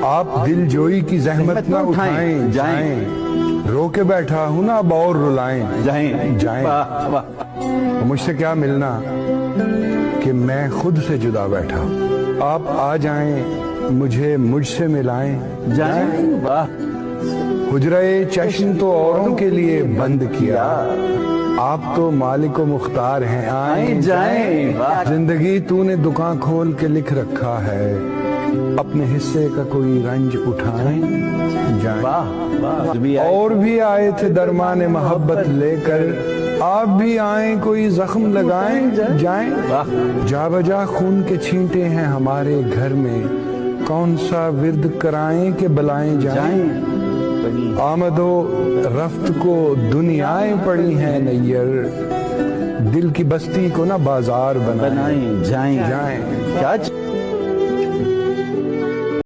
آپ دل جوئی کی زحمت نہ اٹھائیں جائیں، رو کے بیٹھا ہوں نا اب اور رلائیں جائیں۔ مجھ سے کیا ملنا کہ میں خود سے جدا بیٹھا، آپ آ جائیں مجھے مجھ سے ملائیں جائیں۔ حجرہ چشم تو اوروں کے لیے بند کیا، آپ تو مالک و مختار ہیں آئیں جائیں۔ زندگی تو نے دکان کھول کے لکھ رکھا ہے، اپنے حصے کا کوئی رنج اٹھائیں جائیں۔ اور بھی آئے تھے درمان محبت لے کر، آپ بھی آئیں کوئی زخم لگائیں جائیں۔ جا بجا خون کے چھینٹے ہیں ہمارے گھر میں، کون سا ورد کرائیں کہ بلائیں جائیں۔ آمد و رفت کو دنیائیں پڑی ہیں نیر، دل کی بستی کو نہ بازار بنائیں جائیں۔